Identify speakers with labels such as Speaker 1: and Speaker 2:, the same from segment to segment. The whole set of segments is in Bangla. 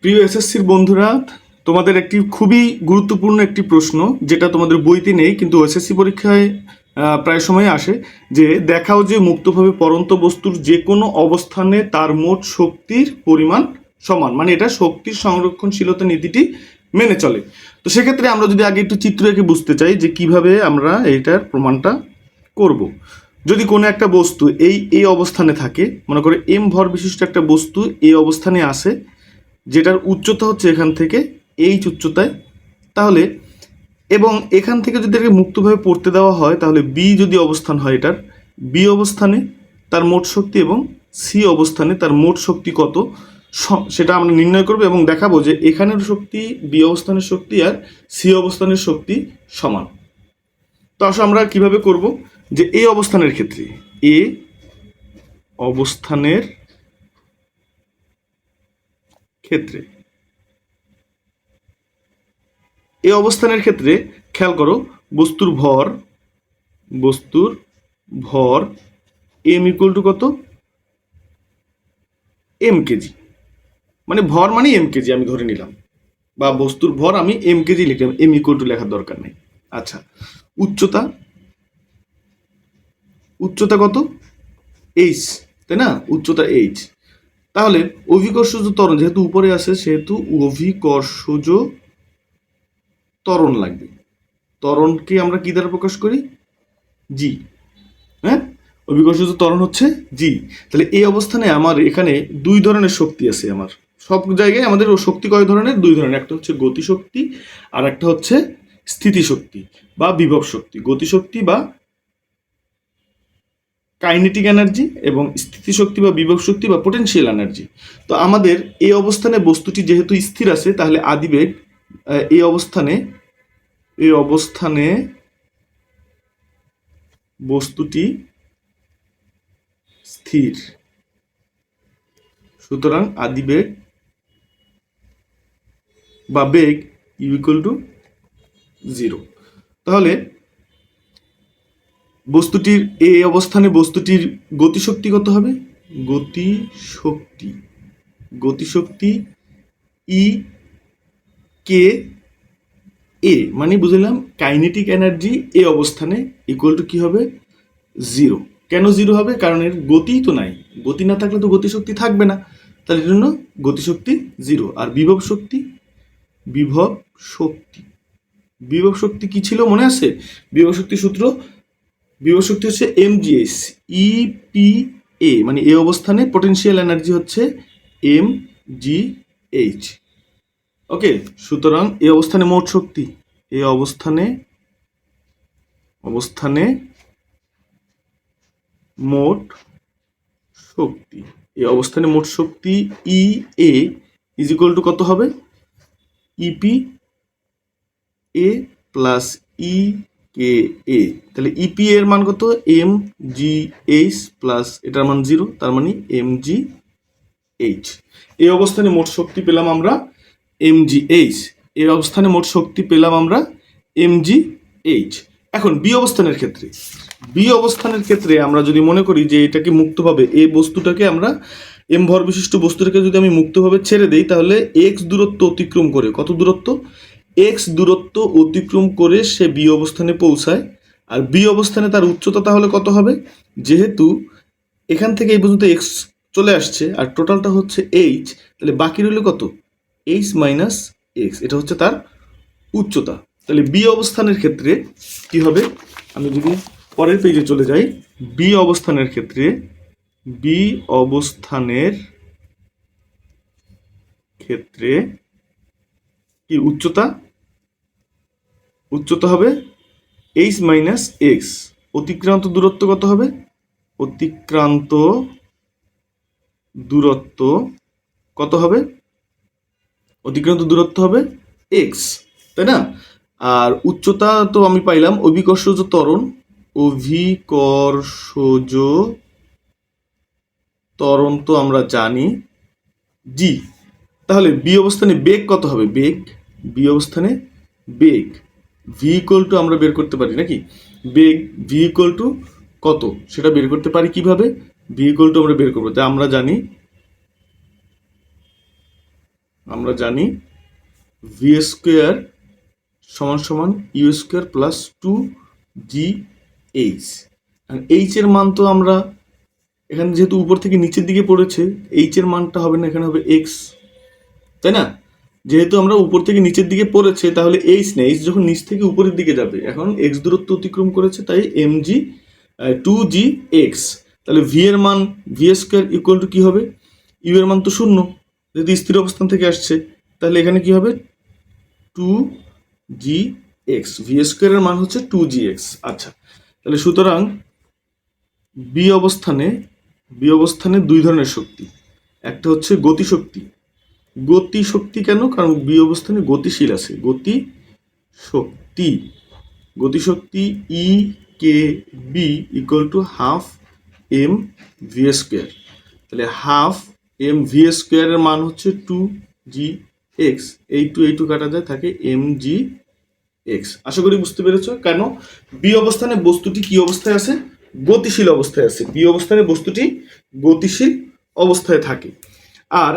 Speaker 1: প্রিয় এসএসসির বন্ধুরা, তোমাদের একটি খুবই গুরুত্বপূর্ণ একটি প্রশ্ন যেটা তোমাদের বইতে নেই কিন্তু এসএসসি পরীক্ষায় প্রায় সময় আসে, যে দেখাও যে মুক্তভাবে পড়ন্ত বস্তুর যে কোনো অবস্থানে তার মোট শক্তির পরিমাণ সমান, মানে এটা শক্তির সংরক্ষণশীলতা নীতিটি মেনে চলে। তো সেক্ষেত্রে আমরা যদি আগে একটু চিত্র এঁকে বুঝতে চাই যে কিভাবে আমরা এইটার প্রমাণটা করব। যদি কোনো একটা বস্তু এই অবস্থানে থাকে, মনে করে এম ভর বিশিষ্ট একটা বস্তু এই অবস্থানে আসে, যেটার উচ্চতা হচ্ছে এখান থেকে এইচ উচ্চতায়, তাহলে এবং এখান থেকে যদি এটাকে মুক্তভাবে পড়তে দেওয়া হয়, তাহলে বি যদি অবস্থান হয়, এটার বি অবস্থানে তার মোট শক্তি এবং সি অবস্থানে তার মোট শক্তি কত সেটা আমরা নির্ণয় করব এবং দেখাবো যে এখানের শক্তি বি অবস্থানের শক্তি আর সি অবস্থানের শক্তি সমান। তো আসলে আমরা কিভাবে করব, যে এই অবস্থানের ক্ষেত্রে এ অবস্থানের ক্ষেত্রে এই অবস্থানের ক্ষেত্রে খেয়াল করো, বস্তুর ভর এম ইকুয়াল টু কত, এম কেজি, মানে ভর মানে এম কেজি আমি ধরে নিলাম, বা বস্তুর ভর আমি এম কেজি লিখলাম, এম ইকুয়াল টু লেখার দরকার নেই। আচ্ছা, উচ্চতা কত, এইচ, তাই না, উচ্চতা এইচ। তাহলে অভিকর্ষজ ত্বরণ যেহেতু উপরে আছে সেহেতু অভিকর্ষজ ত্বরণ লাগবে। ত্বরণকে আমরা কি দ্বারা প্রকাশ করি, জি। হ্যাঁ, অভিকর্ষজ ত্বরণ হচ্ছে জি। তাহলে এই অবস্থানে আমার এখানে দুই ধরনের শক্তি আছে, আমার সব জায়গায় আমাদের শক্তি কয় ধরনের, দুই ধরনের, একটা হচ্ছে গতিশক্তি আর একটা হচ্ছে স্থিতিশক্তি বা বিভব শক্তি। গতিশক্তি বা কাইনেটিক এনার্জি এবং স্থিতিশক্তি বা বিভব শক্তি বা পোটেনশিয়াল এনার্জি। তো আমাদের এই অবস্থানে বস্তুটি যেহেতু স্থির আছে, তাহলে আদিবেগ এই অবস্থানে বস্তুটি স্থির, সুতরাং আদিবেগ বা বেগ ইকুয়াল টু 0। তাহলে বস্তুটির এই অবস্থানে বস্তুটির গতিশক্তি কত হবে, গতিশক্তি ই কে এ, মানে বুঝলাম কাইনেটিক এনার্জি এ অবস্থানে ইকুয়াল টু কি হবে, 0। কেন 0 হবে, কারণ এর গতিই তো নাই, গতি না থাকলে তো গতিশক্তি থাকবে না, তার জন্য গতিশক্তি 0। আর বিভব শক্তি কি ছিল মনে আছে, বিভব শক্তি সূত্র, বিভব শক্তি হচ্ছে এমজিএস ইপিএ, মানে এই অবস্থানে পোটেনশিয়াল এনার্জি হচ্ছে এমজিএইচ। ওকে, সুতরাং এই অবস্থানে মোট শক্তি, এই অবস্থানে মোট শক্তি ই এ ইজ ইকুয়াল টু কত হবে, ইপি এ প্লাস ই কে এ। তাহলে ইপি এর মান কত, এম জি এইচ প্লাস এটার মান 0, তার মানে এম জি এইচ। এই অবস্থানে মোট শক্তি পেলাম আমরা এম জি এইচ, এই অবস্থানে মোট শক্তি পেলাম আমরা এম জি এইচ। এখন বি অবস্থানের ক্ষেত্রে আমরা যদি মনে করি যে এটাকে মুক্তভাবে, এই বস্তুটাকে আমরা এম ভর বিশিষ্ট বস্তুটাকে যদি আমি মুক্তভাবে ছেড়ে দেই, তাহলে এক্স দূরত্ব অতিক্রম করে, কত দূরত্ব, এক্স দূরত্ব অতিক্রম করে সে বি অবস্থানে পৌঁছায়। আর বি অবস্থানে তার উচ্চতা তাহলে কত হবে, যেহেতু এখান থেকে এই পর্যন্ত এক্স চলে আসছে আর টোটালটা হচ্ছে এইচ, তাহলে বাকি রইল কত, এইচ মাইনাস এক্স, এটা হচ্ছে তার উচ্চতা। তাহলে বি অবস্থানের ক্ষেত্রে কি হবে, আমি যদি পরের পেজে চলে যাই, বি অবস্থানের ক্ষেত্রে কি উচ্চতা হবে এইচ মাইনাস এক্স। অতিক্রান্ত দূরত্ব কত হবে, অতিক্রান্ত দূরত্ব হবে এক্স, তাই না। আর উচ্চতা তো আমি পাইলাম, অভিকর্ষজ ত্বরণ তো আমরা জানি জি। তাহলে বি অবস্থানে বেগ কত হবে, বি অবস্থানে বেগ ভি ইকুয়াল টু আমরা বের করতে পারি নাকি, বেগ ভি ইকুয়াল টু কত সেটা বের করতে পারি কিভাবে, ভি ইকুয়াল টু আমরা বের করবো, তা আমরা জানি আমরা জানি ভি স্কোয়ার সমান সমান ইউ স্কোয়ার প্লাস টু জি এইচ। এইচ এর মান তো আমরা এখানে যেহেতু উপর থেকে নিচের দিকে পড়েছে, এইচ এর মানটা হবে না, এখানে হবে এক্স, তাই না? যেহেতু আমরা উপর থেকে নিচের দিকে পড়েছে তাহলে এইচ নেই, এইচ যখন নিচ থেকে উপরের দিকে যাবে, এখন এক্স দূরত্ব অতিক্রম করেছে তাই M G two g x. তাহলে ভি এর মান ভি স্কোয়ার ইকুয়াল টু কী হবে? ইউ এর মান তো শূন্য, যদি স্থির অবস্থান থেকে আসছে, তাহলে এখানে কি হবে? Two g x. ভি স্কোয়ারের মান হচ্ছে টু জি এক্স। আচ্ছা, তাহলে সুতরাং বি অবস্থানে দুই ধরনের শক্তি, একটা হচ্ছে গতিশক্তি। গতিশক্তি কেন? কারণ বি অবস্থানে গতিশীল আছে। গতিশক্তি E K B equal to half m v square. তাহলে হাফ এম ভি স্কোয়ারের মান হচ্ছে টু জি এক্স। এই টু কাটা যায়, থাকে এম জি এক্স। আশা করি বুঝতে পেরেছ কেন বি অবস্থানে বস্তুটি কি অবস্থায় আছে? গতিশীল অবস্থায় আছে। বি অবস্থানে বস্তুটি গতিশীল অবস্থায় থাকে। আর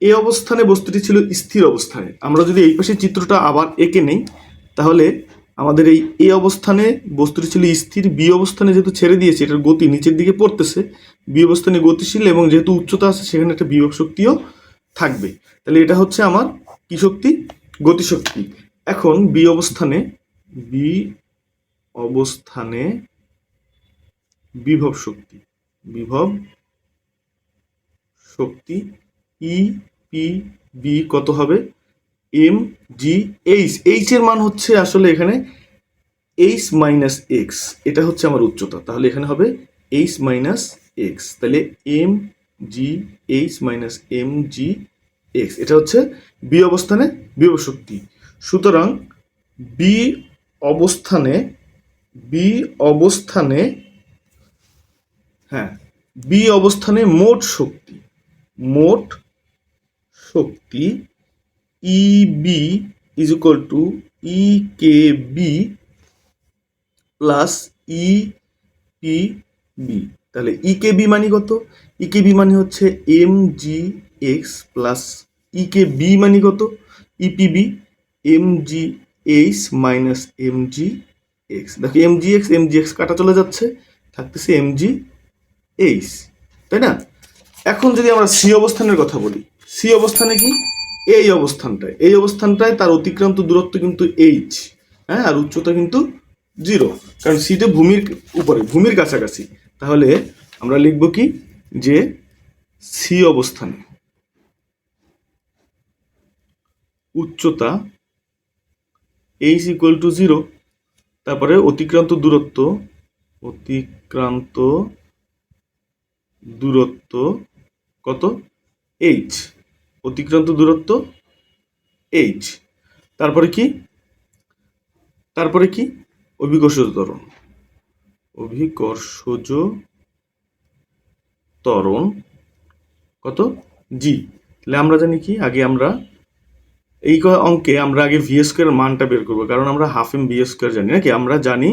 Speaker 1: এ অবস্থানে বস্তুটি ছিল স্থির অবস্থায়। আমরা যদি এই পাশে চিত্রটা আবার এঁকে নেই, তাহলে আমাদের এই এ অবস্থানে বস্তুটি ছিল স্থির, বি অবস্থানে যেহেতু ছেড়ে দিয়েছে, এটার গতি নিচের দিকে পড়তেছে, বি অবস্থানে গতিশীল এবং যেহেতু উচ্চতা আছে সেখানে একটা বিভব শক্তিও থাকবে। তাহলে এটা হচ্ছে আমার কি শক্তি? গতিশক্তি। এখন বি অবস্থানে বিভব শক্তি ই পি বি কত হবে? M G H. এইচ এর মান হচ্ছে আসলে এখানে এইচ মাইনাস এক্স, এটা হচ্ছে আমার উচ্চতা, তাহলে এখানে হবে এইচ মাইনাস এক্স। তাহলে এম জি H minus M G X, এটা হচ্ছে বি অবস্থানে বিভব শক্তি। সুতরাং বি অবস্থানে বি অবস্থানে মোট শক্তি E B is equal to E K B plus E P B. তাহলে ই কে বি মানে কত? ই কে বি মানে হচ্ছে M G X plus E K B মানে কত? ইপিবি এম জি H minus M G X. দেখো এম জি এক্স কাটা চলে যাচ্ছে, থাকতেছে এম জি এইচ, তাই না? এখন যদি আমরা সি অবস্থানের কথা বলি, সি অবস্থানে কি? এই অবস্থানটায় তার অতিক্রান্ত দূরত্ব কিন্তু এইচ, হ্যাঁ, আর উচ্চতা কিন্তু জিরো, কারণ সিটা ভূমির কাছাকাছি। তাহলে আমরা লিখব কি? যে সি অবস্থানে উচ্চতা এইচ ইকুয়াল টু জিরো, তারপরে অতিক্রান্ত দূরত্ব কত? এইচ। অতিক্রান্ত দূরত্ব এইচ। তারপরে কি? অভিকর্ষজ ত্বরণ কত? জি। তাহলে আমরা জানি কি, আগে আমরা এই অঙ্কে আমরা আগে ভি স্কোয়ার মানটা বের করবো, কারণ আমরা হাফ এম ভি স্কোয়ার জানি নাকি। আমরা জানি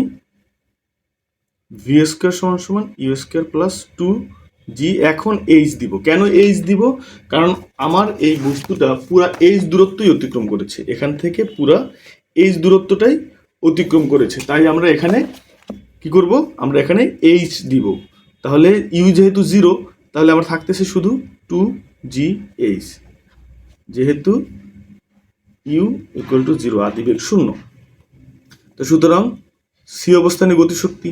Speaker 1: ভি স্কোয়ার সমান সমান ইউ স্কোয়ার প্লাস টু জি। এখন এইচ দিব। কেন এইচ দিব? কারণ আমার এই বস্তুটা পুরা এইচ দূরত্বই অতিক্রম করেছে, এখান থেকে পুরা এইচ দূরত্বটাই অতিক্রম করেছে, তাই আমরা এখানে কি করব? আমরা এখানে এইচ দিব। তাহলে ইউ যেহেতু জিরো, তাহলে আমার থাকতেছে শুধু টু জি এইচ, যেহেতু ইউ ইকুয়াল টু জিরো, আদিবেগ শূন্য। তো সুতরাং সি অবস্থানে গতিশক্তি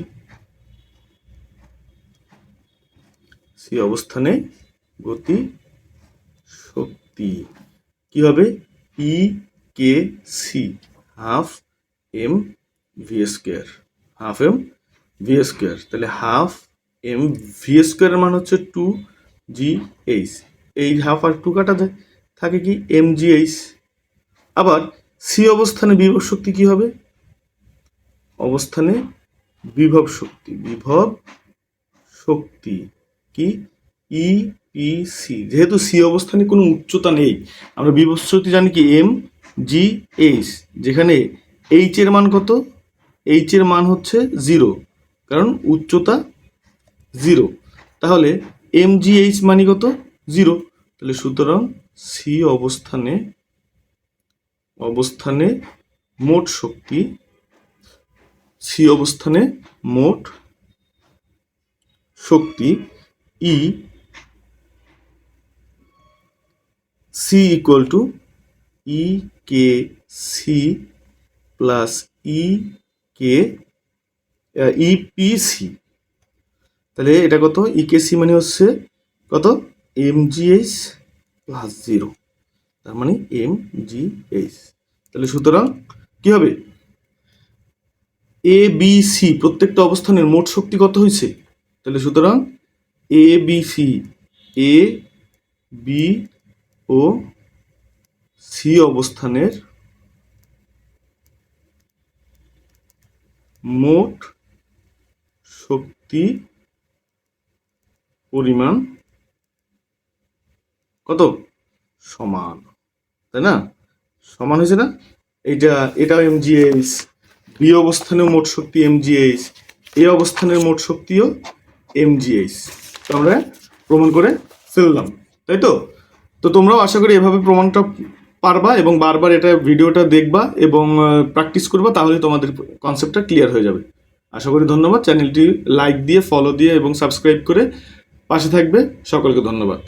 Speaker 1: কি হবে? E K C half m v square, তাহলে হাফ এম ভি স্কোয়ারের মান হচ্ছে টু জি এইচ। এই হাফ আর টু কাটা যায়, থাকে কি এম জি এইচ। আবার সি অবস্থানে বিভব শক্তি কি হবে? অবস্থানে বিভব শক্তি কি? E P C. যেহেতু সি অবস্থানে কোনো উচ্চতা নেই, আমরা বিভব শক্তি জানি কি? এম জি এইচ, যেখানে এইচ এর মান কত? এইচ এর মান হচ্ছে জিরো, কারণ উচ্চতা জিরো। তাহলে এম জি এইচ মানে কত? জিরো। তাহলে সুতরাং সি অবস্থানে মোট শক্তি, সি অবস্থানে মোট শক্তি E C equal to E K C plus E K EPC. তাহলে এটা কত? ইকেসি মানে হচ্ছে কত? এমজিএইচ প্লাস 0, তার মানে এমজিএইচ। তাহলে সুতরাং কি হবে? এ বি সি প্রত্যেকটা অবস্থানের মোট শক্তি কত হয়েছে? তাহলে সুতরাং A B C, A B O C অবস্থানের মোট শক্তি পরিমাণ কত? সমান, তাই না? সমান হয়েছে না? এটাও এমজিএইচ, বি অবস্থানেও মোট শক্তি এমজিএইচ, এ অবস্থানের মোট শক্তিও এমজিএইচ। তো আমরা প্রমাণ করে ফেললাম, তাই তো? তো তোমরাও আশা করি এভাবে প্রমাণটা পারবা এবং বারবার এটা ভিডিওটা দেখবা এবং প্র্যাকটিস করবা, তাহলে তোমাদের কনসেপ্টটা ক্লিয়ার হয়ে যাবে। আশা করি। ধন্যবাদ। চ্যানেলটি লাইক দিয়ে, ফলো দিয়ে এবং সাবস্ক্রাইব করে পাশে থাকবে। সকলকে ধন্যবাদ।